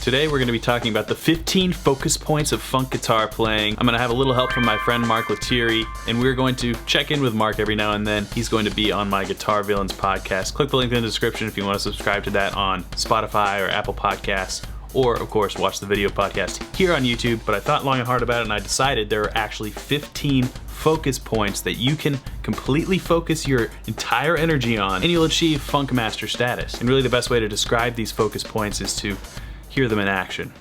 Today we're going to be talking about the 15 focus points of funk guitar playing. I'm going to have a little help from my friend Mark Lettieri, and we're going to check in with Mark every now and then. He's going to be on my Guitar Villains podcast. Click the link in the description if you want to subscribe to that on Spotify or Apple Podcasts, or of course watch the video podcast here on YouTube. But I thought long and hard about it, and I decided there are actually 15 focus points that you can completely focus your entire energy on, and you'll achieve Funk Master status. And really the best way to describe these focus points is to hear them in action.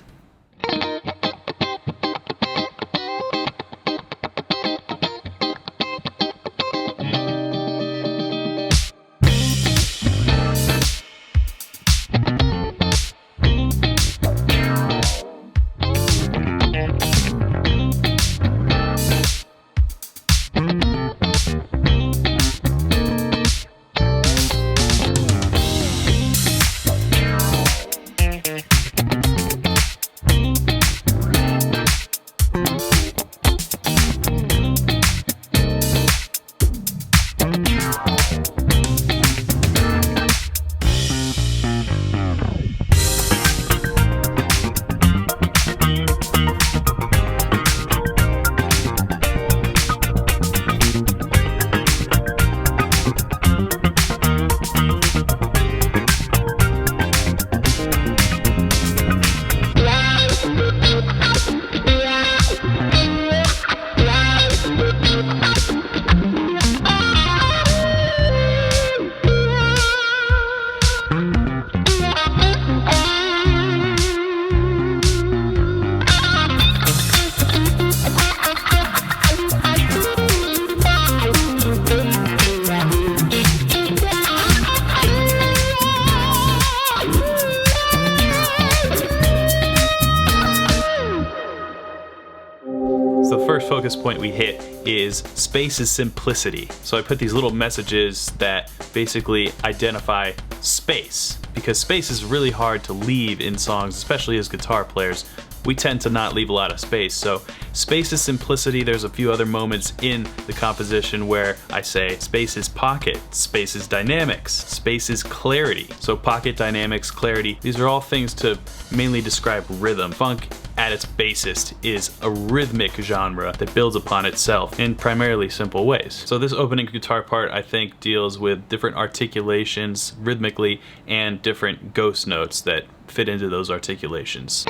The first focus point we hit is space is simplicity. So I put these little messages that basically identify space, because space is really hard to leave in songs, especially as guitar players. We tend to not leave a lot of space. So space is simplicity. There's a few other moments in the composition where I say space is pocket, space is dynamics, space is clarity. So pocket, dynamics, clarity, these are all things to mainly describe rhythm. Funk at its basest is a rhythmic genre that builds upon itself in primarily simple ways. So this opening guitar part, I think, deals with different articulations rhythmically and different ghost notes that fit into those articulations.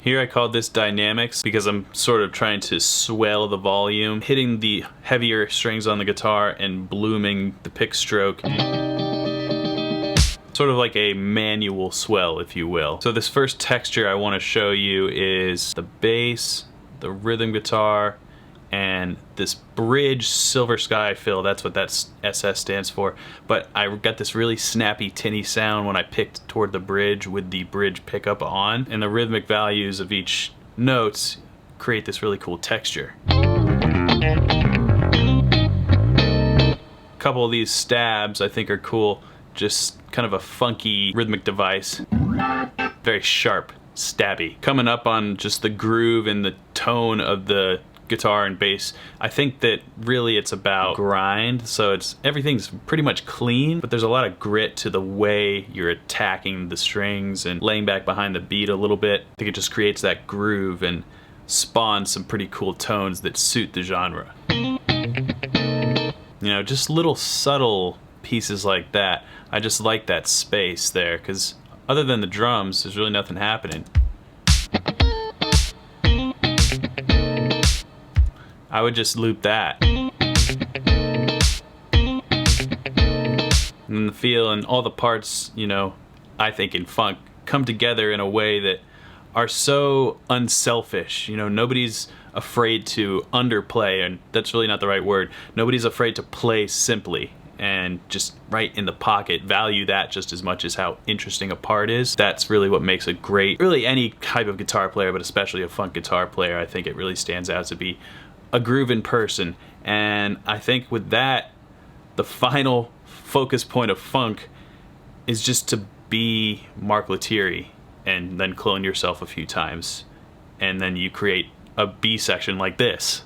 Here I called this dynamics because I'm sort of trying to swell the volume, hitting the heavier strings on the guitar and blooming the pick stroke. Sort of like a manual swell, if you will. So this first texture I want to show you is the bass, the rhythm guitar, and this bridge silver sky fill. That's what that SS stands for. But I got this really snappy, tinny sound when I picked toward the bridge with the bridge pickup on, and the rhythmic values of each notes create this really cool texture. A couple of these stabs I think are cool. Just kind of a funky rhythmic device. Very sharp, stabby. Coming up on just the groove and the tone of the guitar and bass, I think that really it's about grind. So everything's pretty much clean, but there's a lot of grit to the way you're attacking the strings and laying back behind the beat a little bit. I think it just creates that groove and spawns some pretty cool tones that suit the genre. You know, just little subtle pieces like that. I just like that space there, because other than the drums, there's really nothing happening. I would just loop that. And then the feel and all the parts, you know, I think in funk come together in a way that are so unselfish. You know, nobody's afraid to underplay, and that's really not the right word. Nobody's afraid to play simply and just right in the pocket, value that just as much as how interesting a part is. That's really what makes a great, really any type of guitar player, but especially a funk guitar player. I think it really stands out to be a groove in person. And I think with that, the final focus point of funk is just to be Mark Lettieri and then clone yourself a few times. And then you create a B section like this.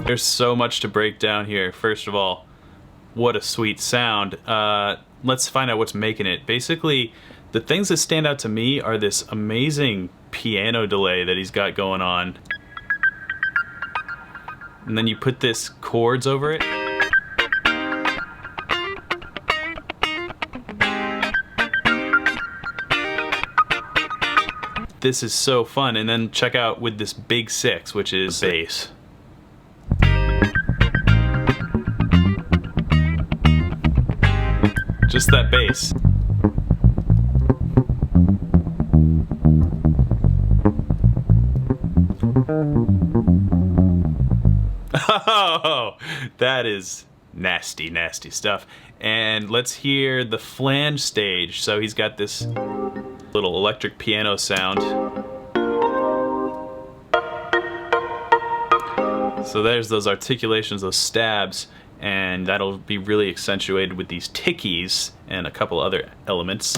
There's so much to break down here. First of all, what a sweet sound. Let's find out what's making it. Basically, the things that stand out to me are this amazing piano delay that he's got going on. And then you put this chords over it. This is so fun. And then check out with this big six, which is bass. Just that bass. Oh, that is nasty, nasty stuff. And let's hear the flange stage. So he's got this little electric piano sound. So there's those articulations, those stabs, and that'll be really accentuated with these tickies and a couple other elements.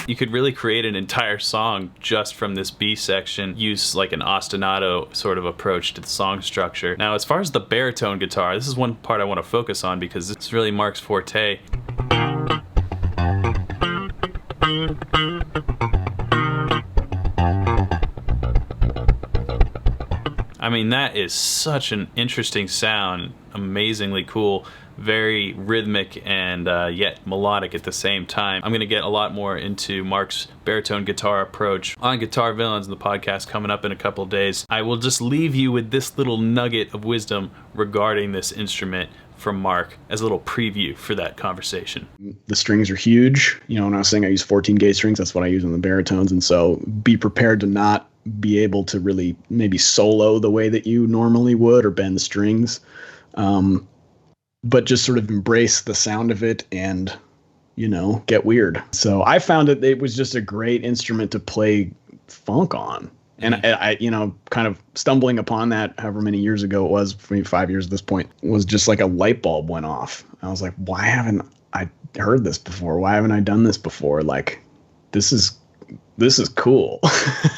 You could really create an entire song just from this B section, use like an ostinato sort of approach to the song structure. Now, as far as the baritone guitar, this is one part I want to focus on because this is really Mark's forte. I mean, that is such an interesting sound, amazingly cool, very rhythmic and yet melodic at the same time. I'm going to get a lot more into Mark's baritone guitar approach on Guitar Villains in the podcast coming up in a couple days. I will just leave you with this little nugget of wisdom regarding this instrument from Mark as a little preview for that conversation. The strings are huge. You know, when I was saying I use 14 gauge strings, that's what I use on the baritones. And so be prepared to not be able to really maybe solo the way that you normally would or bend the strings. But just sort of embrace the sound of it and, you know, get weird. So I found that it was just a great instrument to play funk on. And I, you know, kind of stumbling upon that however many years ago it was, maybe 5 years at this point, was just like a light bulb went off. I was like, why haven't I heard this before? Why haven't I done this before? Like, this is cool.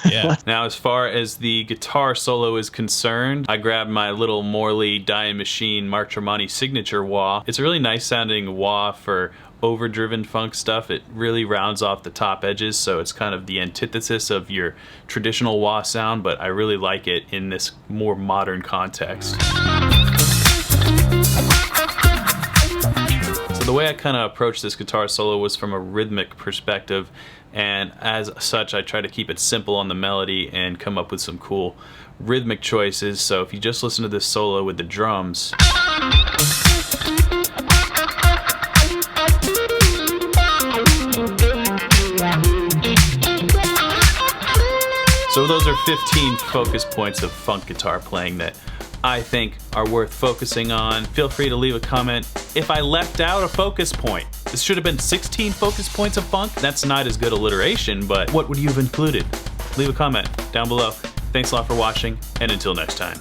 Yeah. Now, as far as the guitar solo is concerned, I grabbed my little Morley Dying Machine Mark Tremonti signature wah. It's a really nice sounding wah for overdriven funk stuff. It really rounds off the top edges, so it's kind of the antithesis of your traditional wah sound, but I really like it in this more modern context. So the way I kind of approached this guitar solo was from a rhythmic perspective, and as such I try to keep it simple on the melody and come up with some cool rhythmic choices. So if you just listen to this solo with the drums, so those are 15 focus points of funk guitar playing that I think are worth focusing on. Feel free to leave a comment if I left out a focus point. This should have been 16 focus points of funk. That's not as good alliteration, but what would you have included? Leave a comment down below. Thanks a lot for watching, and until next time.